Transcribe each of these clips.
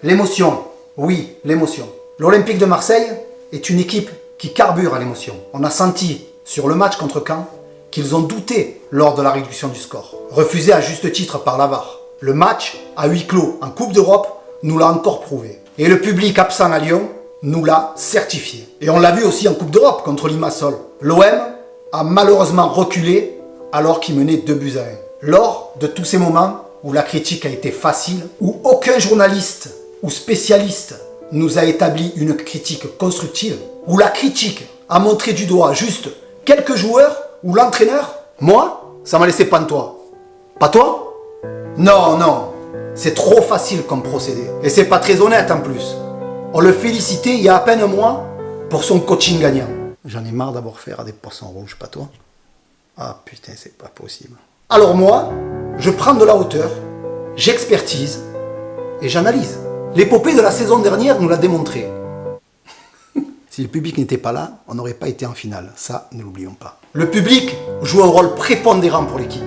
L'émotion, oui, l'émotion. L'Olympique de Marseille est une équipe qui carbure à l'émotion. On a senti sur le match contre Caen qu'ils ont douté lors de la réduction du score, refusé à juste titre par la VAR. Le match à huis clos en Coupe d'Europe nous l'a encore prouvé. Et le public absent à Lyon nous l'a certifié. Et on l'a vu aussi en Coupe d'Europe contre Limassol. L'OM a malheureusement reculé alors qu'il menait 2-1. Lors de tous ces moments où la critique a été facile, où aucun journaliste ou spécialiste nous a établi une critique constructive, où la critique a montré du doigt juste quelques joueurs ou l'entraîneur, moi, ça m'a laissé pantois. Pas toi? Non, non, c'est trop facile comme procédé. Et c'est pas très honnête en plus. On le félicitait il y a à peine un mois pour son coaching gagnant. J'en ai marre d'avoir affaire à des poissons rouges, pas toi? Ah putain, c'est pas possible. Alors moi, je prends de la hauteur, j'expertise et j'analyse. L'épopée de la saison dernière nous l'a démontré. Si le public n'était pas là, on n'aurait pas été en finale. Ça, ne l'oublions pas. Le public joue un rôle prépondérant pour l'équipe.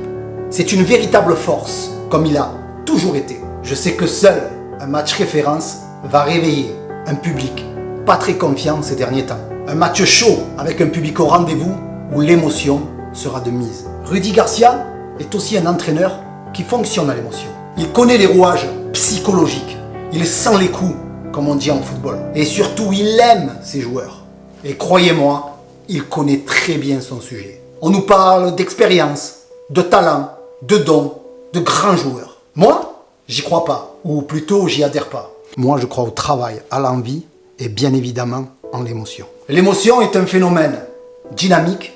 C'est une véritable force, comme il a toujours été. Je sais que seul un match référence va réveiller un public pas très confiant ces derniers temps. Un match chaud avec un public au rendez-vous où l'émotion sera de mise. Rudy Garcia est aussi un entraîneur qui fonctionne à l'émotion. Il connaît les rouages psychologiques. Il sent les coups, comme on dit en football. Et surtout, il aime ses joueurs. Et croyez-moi, il connaît très bien son sujet. On nous parle d'expérience, de talent, de dons, de grands joueurs. Moi, j'y crois pas. Ou plutôt, j'y adhère pas. Moi, je crois au travail, à l'envie et bien évidemment en l'émotion. L'émotion est un phénomène dynamique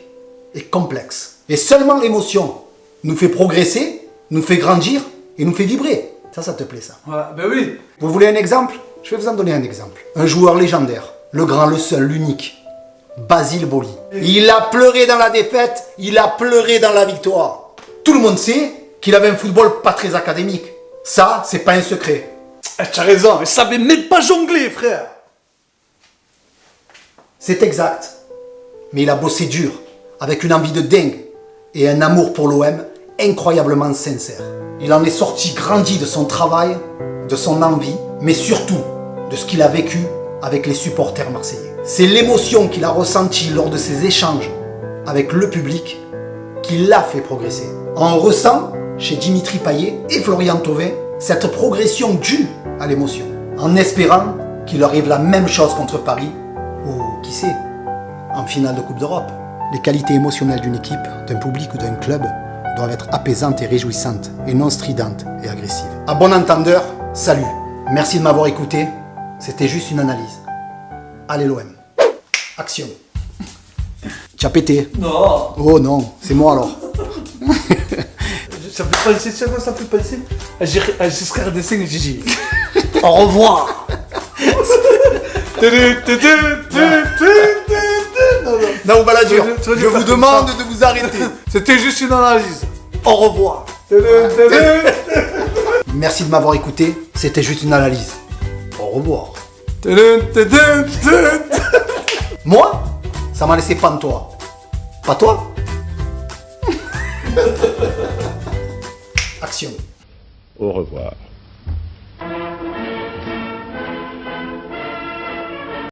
et complexe. Et seulement l'émotion nous fait progresser, nous fait grandir et nous fait vibrer. Ça te plaît ça? Ouais, ben oui. Vous voulez un exemple? Je vais vous en donner un exemple. Un joueur légendaire, le grand, le seul, l'unique, Basile Boli. Il a pleuré dans la défaite, il a pleuré dans la victoire. Tout le monde sait qu'il avait un football pas très académique. Ça, c'est pas un secret. Tu as raison, il savait même pas jongler, frère. C'est exact. Mais il a bossé dur, avec une envie de dingue et un amour pour l'OM incroyablement sincère. Il en est sorti grandi de son travail, de son envie, mais surtout de ce qu'il a vécu avec les supporters marseillais. C'est l'émotion qu'il a ressentie lors de ses échanges avec le public qui l'a fait progresser. On ressent chez Dimitri Payet et Florian Thauvin cette progression due à l'émotion, en espérant qu'il arrive la même chose contre Paris, ou qui sait, en finale de Coupe d'Europe. Les qualités émotionnelles d'une équipe, d'un public ou d'un club doivent être apaisantes et réjouissantes, et non stridentes et agressives. À bon entendeur, salut. Merci de m'avoir écouté. C'était juste une analyse. Allez l'OM. Action. Tu as pété. Non. Oh non, c'est moi alors. Ça fait penser, tu sais quoi ça fait penser? À Giscard d'Estaing et Gigi. Au revoir. Non, Balladur, je vous demande de vous arrêter. C'était juste une analyse. Au revoir. Merci de m'avoir écouté. C'était juste une analyse. Au revoir. Moi, ça m'a laissé pantois. Pas toi? Action. Au revoir.